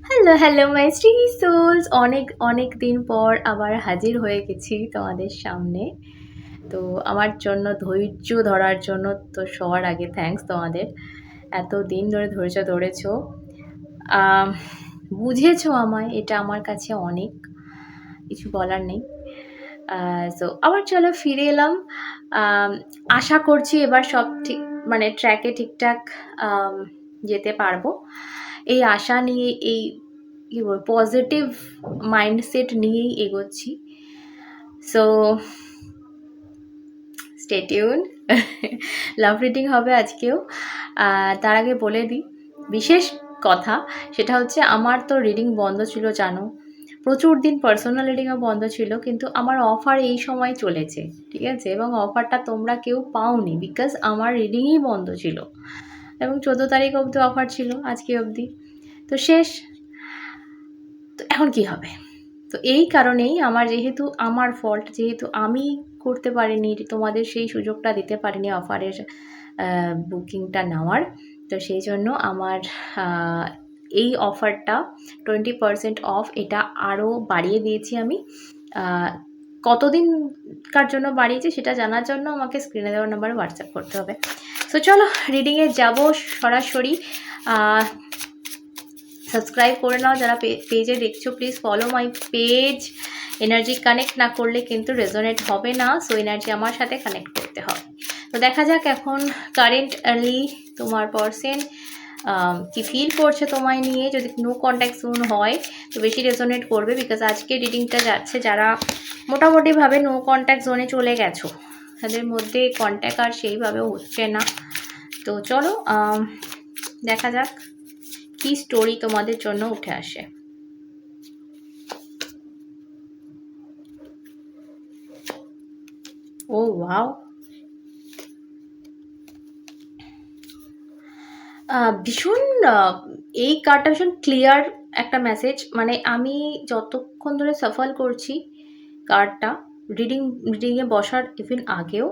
Hello, hello my three souls. অনেক, অনেক দিন পর আবার হাজির হয়ে গেছি তোমাদের সামনে। তো আমার জন্য ধৈর্য ধরার জন্য তো সবার আগে থ্যাংকস তোমাদের। এতদিন ধরে ধৈর্য ধরেছো। আম বুঝেছো আমায়, এটা আমার কাছে অনেক। কিছু বলার নেই। সো আবার চলো ফিরে এলাম। আম আশা করছি এবার সব ঠিক মানে ট্র্যাকে ঠিকঠাক আম যেতে পারবো। এই আশা নিয়ে কি বলবো পজিটিভ মাইন্ডসেট নিয়েই এগোচ্ছি। So stay tuned. Love reading হবে আজকেও। তার আগে বলে দিই বিশেষ কথা, সেটা হচ্ছে আমার তো রিডিং বন্ধ ছিল জানো। প্রচুর দিন পার্সোনাল রিডিংও বন্ধ ছিল, কিন্তু আমার অফার এই সময় চলেছে, ঠিক আছে? এবং অফারটা তোমরা কেউ পাওনি বিকজ আমার রিডিংই বন্ধ ছিল, এবং 14 তারিখ অবধি অফার ছিল, আজকে অবধি তো শেষ। তো এখন কি হবে? তো এই কারণেই যেহেতু আমার ফল্ট, যেহেতু আমি করতে পারিনি, তোমাদের সেই সুযোগটা দিতে পারিনি অফারের বুকিংটা নেওয়ার, তো সেই জন্য আমার আহ, এই অফারটা 20% অফ এটা আরও বাড়িয়ে দিয়েছি আমি। আহ, কতদিনকার জন্য বাড়িয়েছি সেটা জানার জন্য আমাকে স্ক্রিনে দেওয়ার নাম্বারে হোয়াটসঅ্যাপ করতে হবে। সো চলো রিডিংয়ে যাব সরাসরি। সাবস্ক্রাইব করে নাও যারা পেজে দেখছো, please follow my page. Energy connect না করলে কিন্তু রেজোনেট হবে না, সো এনার্জি আমার সাথে কানেক্ট করতে হবে। তো দেখা যাক এখন কারেন্টলি তোমার পার্সন কি ফিল করছে তোমায় নিয়ে। যদি নো কন্ট্যাক্ট জোন হয় তো বেশি রেজোনেট করবে, বিকজ আজকে রিডিংটা যাচ্ছে যারা মোটামুটিভাবে নো কন্ট্যাক্ট জোনে চলে গেছো, তাদের মধ্যে কন্ট্যাক্ট আর সেইভাবে হচ্ছে না। তো চলো দেখা যাক কি স্টোরি তোমাদের জন্য উঠে আসে। ও ওয়াও, ভীষণ এই কার্ডটা ভীষণ ক্লিয়ার একটা মেসেজ। মানে আমি যতক্ষণ ধরে সাফল করছি কার্ডটা, রিডিংয়ে বসার ইভেন আগেও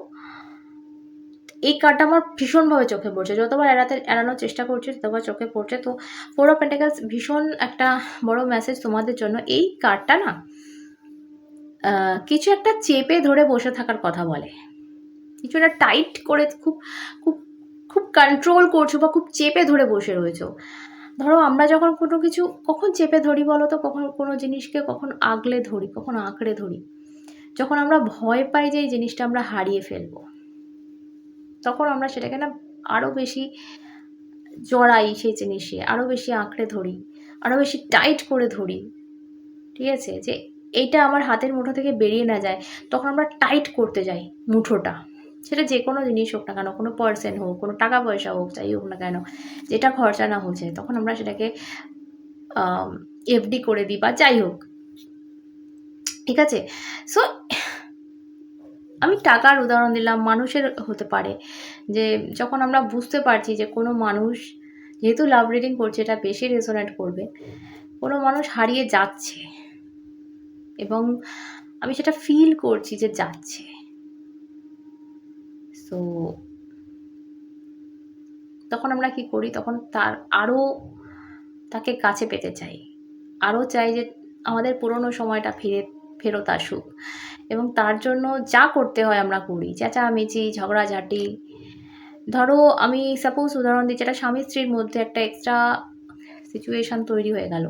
এই কার্ডটা আমার ভীষণভাবে চোখে পড়ছে। যতবার এড়ানোর চেষ্টা করছি ততবার চোখে পড়ছে। তো 4 অফ পেন্টাকেলস ভীষণ একটা বড় মেসেজ তোমাদের জন্য। এই কার্ডটা না কিছু একটা চেপে ধরে বসে থাকার কথা বলে। কিছু একটা টাইট করে খুব খুব খুব কন্ট্রোল করছো বা খুব চেপে ধরে বসে রয়েছো। ধরো আমরা যখন কোনো কিছু কখন চেপে ধরি বলো তো, কখন কোনো জিনিসকে কখন আগলে ধরি, কখন আঁকড়ে ধরি, যখন আমরা ভয় পাই যে এই জিনিসটা আমরা হারিয়ে ফেলবো, তখন আমরা সেটাকে না আরও বেশি জড়াই সেই জিনিসে, আরও বেশি আঁকড়ে ধরি, আরও বেশি টাইট করে ধরি, ঠিক আছে? যে এইটা আমার হাতের মুঠো থেকে বেরিয়ে না যায়, তখন আমরা টাইট করতে যাই মুঠোটা। সেটা যে কোনো জিনিস হোক না কেন, কোনো পার্সন হোক, কোনো টাকা পয়সা হোক, যাই হোক না কেন, যেটা খরচা না হচ্ছে তখন আমরা সেটাকে এফডি করে দিই বা যাই হোক, ঠিক আছে? সো আমি টাকার উদাহরণ দিলাম, মানুষের হতে পারে যে যখন আমরা বুঝতে পারছি যে কোনো মানুষ, যেহেতু লাভ রিডিং করছে এটা বেশি রেজোনেট করবে, কোনো মানুষ হারিয়ে যাচ্ছে এবং আমি সেটা ফিল করছি যে যাচ্ছে। সো তখন আমরা কি করি, তখন আরও তাকে কাছে পেতে চাই, আরও চাই যে আমাদের পুরনো সময়টা ফেরত আসুক, এবং তার জন্য যা করতে হয় আমরা করি, চেঁচামেচি, ঝগড়াঝাটি। ধরো আমি সাপোজ উদাহরণ দিচ্ছি, একটা স্বামী স্ত্রীর মধ্যে একটা এক্সট্রা সিচুয়েশন তৈরি হয়ে গেল।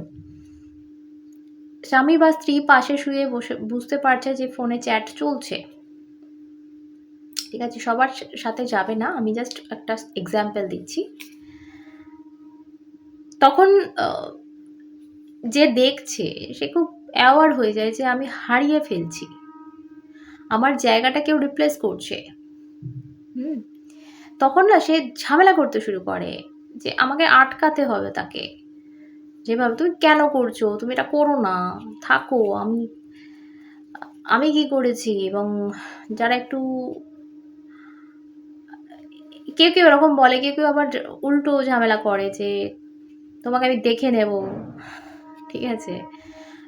স্বামী বা স্ত্রী পাশে শুয়ে বসে বুঝতে পারছে যে ফোনে চ্যাট চলছে, ঠিক আছে? সবার সাথে যাবে না, আমি জাস্ট একটা এক্সাম্পল দিচ্ছি। তখন যে দেখছে সে খুব অ্যাওয়ার হয়ে যায় যে আমি হারিয়ে ফেলছি, আমার জায়গাটা কেউ রিপ্লেস করছে। হুম, তখন না সে ঝামেলা করতে শুরু করে যে আমাকে আটকাতে হবে তাকে, যেভাবে তুমি কেন করছো, তুমি এটা করো না, থাকো, আমি আমি কি করেছি। এবং যারা একটু, কেউ কেউ এরকম বলে, কেউ কেউ আবার উল্টো ঝামেলা করে যে তোমাকে আমি দেখে নেব, ঠিক আছে?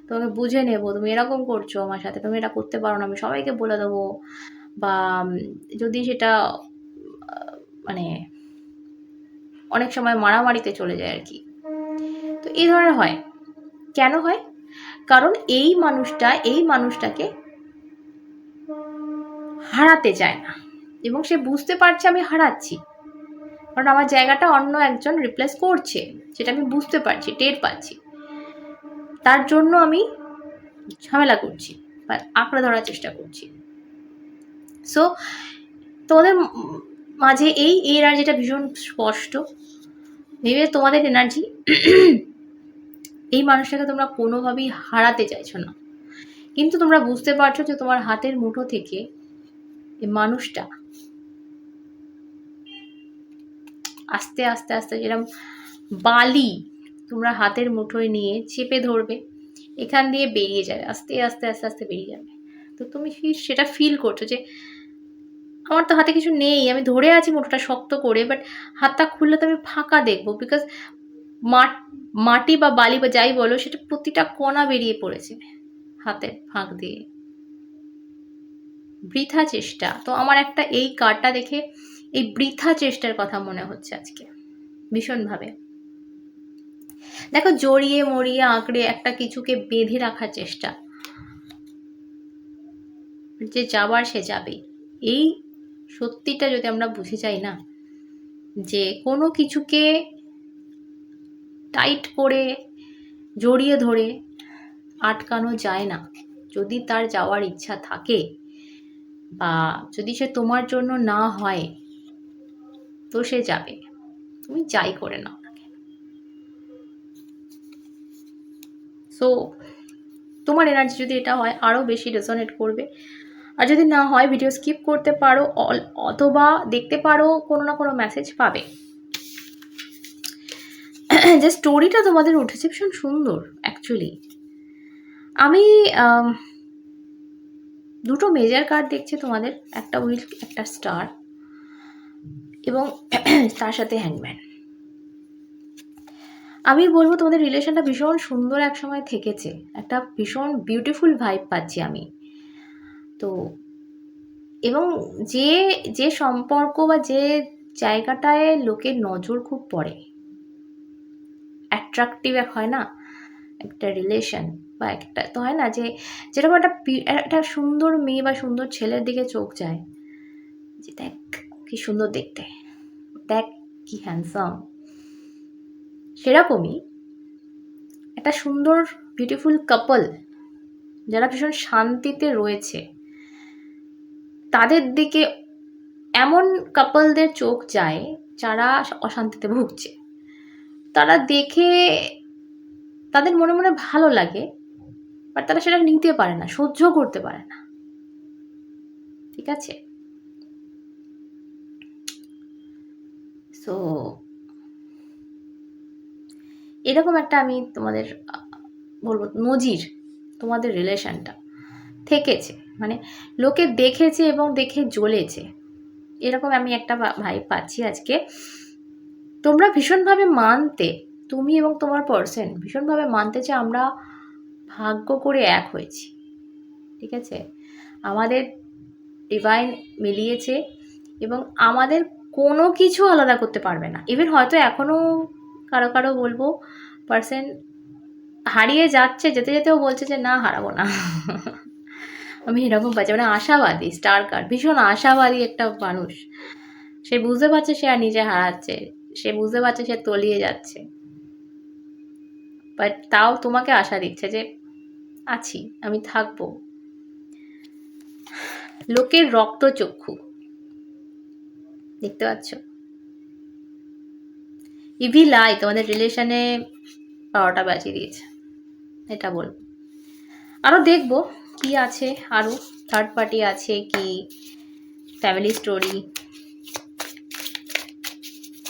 তোমাকে বুঝে নেব, তুমি এরকম করছো আমার সাথে, তুমি এটা করতে পারো না, আমি সবাইকে বলে দেবো। বা যদি সেটা মানে অনেক সময় মারামারিতে চলে যায় আর কি। তো এই ধরনের হয়। কেন হয়? কারণ এই মানুষটাকে হারাতে চায় না, এবং সে বুঝতে পারছে আমি হারাচ্ছি, কারণ আমার জায়গাটা অন্য একজন রিপ্লেস করছে, সেটা আমি বুঝতে পারছি, টের পাচ্ছি। তার জন্য আমি ঝামেলা করছি বা আঁকড়ে ধরার চেষ্টা করছি। সো তোমাদের মাঝে এই এনার্জিটা ভীষণ স্পষ্ট। ভেবে তোমাদের এনার্জি এই মানুষটাকে তোমরা কোনোভাবেই হারাতে চাইছো না, কিন্তু তোমরা বুঝতে পারছো যে তোমার হাতের মুঠো থেকে এই মানুষটা আস্তে আস্তে আস্তে যেরকম বালি তোমরা হাতের মুঠোয় নিয়ে চেপে ধরবে, এখান দিয়ে বেরিয়ে যাবে, আস্তে আস্তে আস্তে আস্তে বেরিয়ে যাবে। তো তুমি সেটা ফিল করছো যে আমার তো হাতে কিছু নেই, আমি ধরে আছি মুঠোটা শক্ত করে, বাট হাতটা খুললে তো আমি ফাঁকা দেখবো, বিকজ মাটি বা বালি বা যাই বলো, সেটা প্রতিটা কণা বেরিয়ে পড়েছে হাতের ফাঁক দিয়ে। বৃথা চেষ্টা। তো আমার একটা এই কার্ডটা দেখে এই বৃথা চেষ্টার কথা মনে হচ্ছে আজকে ভীষণভাবে। দেখো, জড়িয়ে মরিয়ে আঁকড়ে একটা কিছুকে বেঁধে রাখার চেষ্টা, যে যাবার সে যাবে, এই সত্যিটা যদি আমরা বুঝে যাই না, যে কোনো কিছুকে টাইট করে জড়িয়ে ধরে আটকানো যায় না। যদি তার যাওয়ার ইচ্ছা থাকে বা যদি সে তোমার জন্য না হয়, তো সে যাবে, তুমি যাই করে নাও না কেন। সো তোমার এনার্জি যদি এটা হয়, আরও বেশি রেজোনেট করবে। আর যদি না হয়, ভিডিও স্কিপ করতে পারো, অথবা দেখতে পারো, কোনো না কোনো মেসেজ পাবে। যে স্টোরিটা তোমাদের উঠেছে ভীষণ সুন্দর অ্যাকচুয়ালি। আমি দুটো মেজর কার্ড দেখছি তোমাদের, একটা উইল, একটা স্টার, এবং তার সাথে হ্যাংম্যান। আমি বলবো তোমাদের রিলেশনটা ভীষণ সুন্দর এক সময় থেকেছে, একটা ভীষণ বিউটিফুল ভাইব পাচ্ছি আমি। তো এবং যে যে সম্পর্ক বা যে জায়গাটায় লোকের নজর খুব পড়ে, অ্যাট্রাকটিভ এক হয় না একটা রিলেশন, বা একটা তো হয় না যে যেরকম একটা সুন্দর মেয়ে বা সুন্দর ছেলের দিকে চোখ যায়, যে দেখ কি সুন্দর দেখতে, দেখ কি হ্যান্ডসাম, সেরকমই একটা সুন্দর বিউটিফুল কাপল যারা ভীষণ শান্তিতে রয়েছে, তাদের দিকে এমন কাপলদের চোখ যায় যারা অশান্তিতে ভুগছে। তারা দেখে তাদের মনে মনে ভালো লাগে, বাট তারা সেটা নিতে পারে না, সহ্য করতে পারে না। ঠিক আছে? সো এরকম একটা আমি তোমাদের বলবো নজির তোমাদের রিলেশনটা থেকেছে, মানে লোকে দেখেছে এবং দেখে জ্বলেছে, এরকম আমি একটা ভাই পাচ্ছি আজকে। তোমরা ভীষণভাবে মানতে, তুমি এবং তোমার পার্সন ভীষণভাবে মানতে যে আমরা ভাগ্য করে এক হয়েছি। ঠিক আছে? আমাদের ডিভাইন মিলিয়েছে এবং আমাদের কোনো কিছু আলাদা করতে পারবে না। ইভেন হয়তো এখনও কারো কারো বলবো পার্সন হারিয়ে যাচ্ছে, যেতে যেতেও বলছে যে না, হারাবো না। আমি এরকম পাচ্ছি, মানে আশাবাদী স্টার কার্ড, ভীষণ আশাবাদী একটা মানুষ। সে বুঝতে পারছে সে আর নিজে হারাচ্ছে, সে বুঝতে পারছে সে তলিয়ে যাচ্ছে, বাট তাও তোমাকে আশা দিচ্ছে যে আছি, আমি থাকবো। লোকের রক্তচক্ষু দেখতে পাচ্ছ, ইভি লাই তোমাদের রিলেশনে 12টা বাজিয়ে দিয়েছে, এটা বলবো। আরও দেখবো কি আছে, আরও থার্ড পার্টি আছে কি, ফ্যামিলি স্টোরি,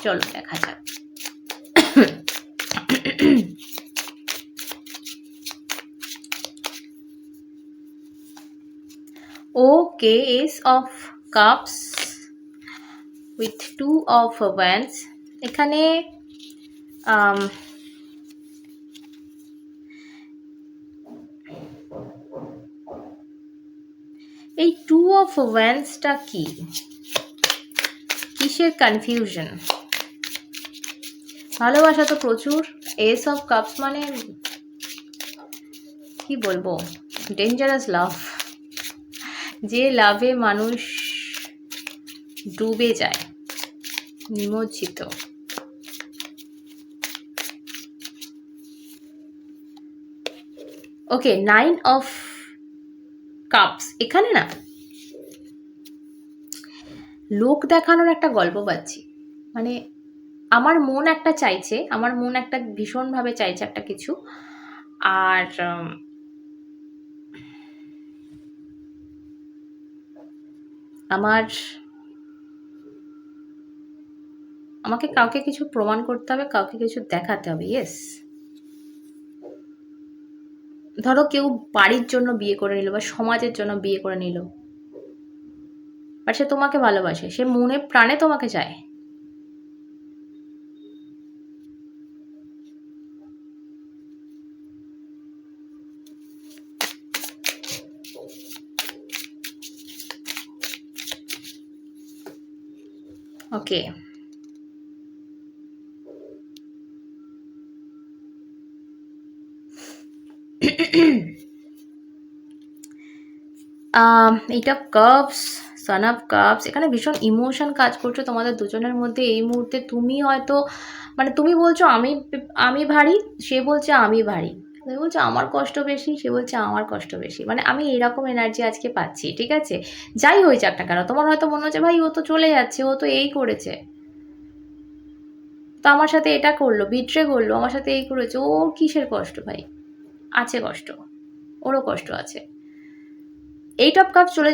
চলো দেখা যাক। Okay, ace of cups with 2 of wands. এখানে এই 2 অফ ওয়ান্ডসটা কি, কিসের কনফিউশন? ভালোবাসা তো প্রচুর। এস অফ কাপস মানে কি বলবো, ডেঞ্জারাস লাভ, যে লাভে মানুষ ডুবে যায়, নিমজ্জিত। ওকে, 9 অফ কাপস। এখানে না লোক দেখানোর একটা গল্প পাচ্ছি, মানে আমার মন একটা চাইছে, আমার মন একটা ভীষণভাবে চাইছে একটা কিছু, আর আমাকে কাউকে কিছু প্রমাণ করতে হবে, কাউকে কিছু দেখাতে হবে। ইয়েস, ধরো কেউ বাড়ির জন্য বিয়ে করে নিল বা সমাজের জন্য বিয়ে করে নিল, বাট সে তোমাকে ভালোবাসে, সে মনে প্রাণে তোমাকে চায়। Okay, eight of cups, sun of cups. এখানে ভীষণ ইমোশন কাজ করছে তোমাদের দুজনের মধ্যে এই মুহূর্তে। তুমি হয়তো মানে তুমি বলছো আমি ভারী, সে বলছে আমি ভারী, সে বলছে আমার কষ্ট বেশি, সে বলছে আমার কষ্ট বেশি। মানে আমি এরকম এনার্জি আজকে পাচ্ছি, ঠিক আছে? যাই হয়ে যাক না কেন, তোমার হয়তো মনে হচ্ছে ভাই ও তো চলে যাচ্ছে, ও তো এই করেছে, তো আমার সাথে এটা করলো, বিট্রে করলো, আমার সাথে এই করেছে, ও কিসের কষ্ট ভাই? আছে কষ্ট, ওরও কষ্ট আছে। এইট অফ কাপস চলে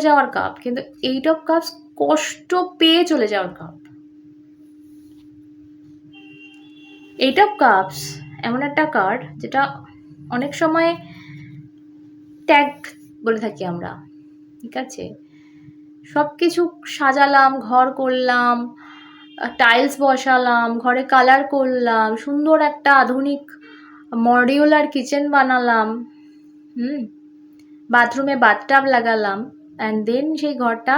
যাওয়ার কাপ, কিন্তু এইট অফ কাপস কষ্ট পেয়ে চলে যাওয়ার কাপ। এইট অফ কাপস এমন একটা কার্ড যেটা অনেক সময় ট্যাগ বলে থাকি আমরা, ঠিক আছে? সব কিছু সাজালাম, ঘর করলাম, টাইলস বসালাম, ঘরে কালার করলাম, সুন্দর একটা আধুনিক মডিউলার কিচেন বানালাম, বাথরুমে বাথটাব লাগালাম, অ্যান্ড দেন সেই ঘরটা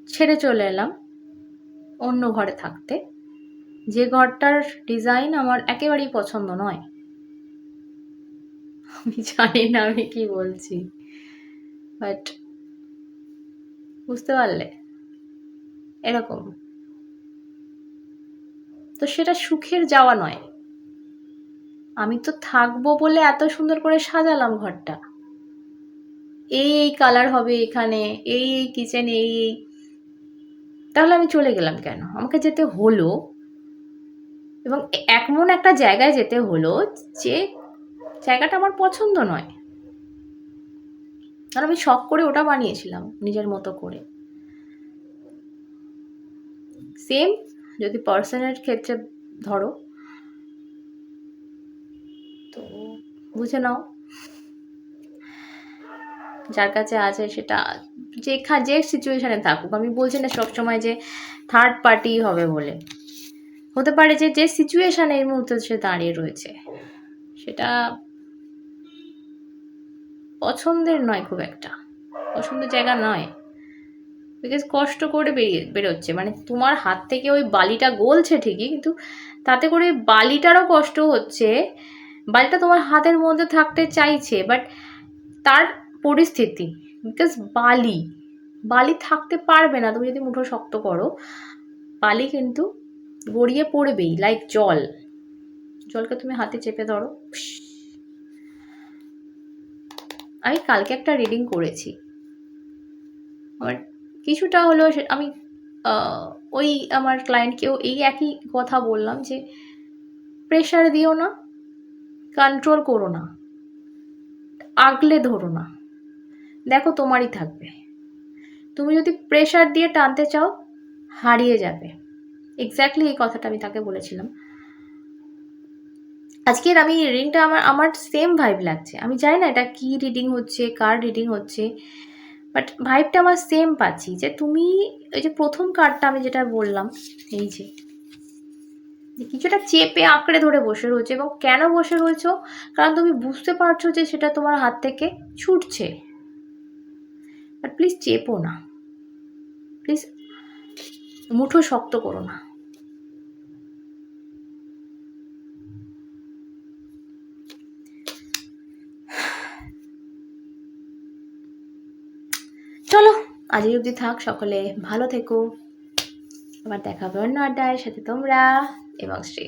ছেড়ে চলে এলাম অন্য ঘরে থাকতে, যে ঘরটার ডিজাইন আমার একেবারেই পছন্দ নয়। আমি জানি না আমি কি বলছি, বাট বুঝতে পারলে এরকম। তো সেটা সুখের যাওয়া নয়। আমি তো থাকবো বলে এত সুন্দর করে সাজালাম ঘরটা, এই কালার হবে এখানে, এই কিচেন, এই তাহলে আমি চলে গেলাম কেন? আমাকে যেতে হলো, এবং এমন একটা জায়গায় যেতে হলো যে জায়গাটা আমার পছন্দ নয়, কারণ আমি শখ করে ওটা বানিয়েছিলাম নিজের মতো করে। সেম যদি পার্সনের ক্ষেত্রে ধরো, তো বুঝে নাও যার কাছে আছে সেটা যে সিচুয়েশনে থাকুক, আমি বলছি না সবসময় যে থার্ড পার্টি হবে বলে, হতে পারে যে যে সিচুয়েশনে এই মুহূর্তে সে দাঁড়িয়ে রয়েছে সেটা পছন্দের নয়, খুব একটা পছন্দের জায়গা নয়, বিকজ কষ্ট করে বেরোচ্ছে, মানে তোমার হাত থেকে ওই বালিটা গলছে ঠিকই, কিন্তু তাতে করে বালিটারও কষ্ট হচ্ছে। বালিটা তোমার হাতের মধ্যে থাকতে চাইছে, বাট তার পরিস্থিতি, বিকজ বালি থাকতে পারবে না, তুমি যদি মুঠো শক্ত করো, বালি কিন্তু গড়িয়ে পড়বেই, লাইক জলকে তুমি হাতে চেপে ধরো। আমি কালকে একটা রিডিং করেছি, আমার কিছুটা হলেও আমি ওই আমার ক্লায়েন্টকেও এই একই কথা বললাম যে প্রেশার দিও না, কন্ট্রোল করো না, আগলে ধরো না, দেখো তোমারই থাকবে। তুমি যদি প্রেশার দিয়ে টানতে চাও হারিয়ে যাবে। এক্স্যাক্টলি এই কথাটা আমি তাকে বলেছিলাম। আজকের আমি রিডিংটা আমার সেম ভাইব লাগছে, আমি জানি না এটা কি রিডিং হচ্ছে, কার রিডিং হচ্ছে, বাট ভাইবটা আমার সেম পাচ্ছি। যে তুমি ওই যে প্রথম কার্ডটা আমি যেটা বললাম, এই যে কিছুটা চেপে আঁকড়ে ধরে বসে রয়েছে, এবং কেন বসে রয়েছো? কারণ তুমি বুঝতে পারছো যে সেটা তোমার হাত থেকে ছুটছে, বাট প্লিজ চেপো না, প্লিজ মুঠো শক্ত করো না। চলো আজ এই অবধি থাক, সকলে ভালো থেকো, আবার দেখা হবে অন্য আড্ডায়, সাথে তোমরা এবং শ্রী।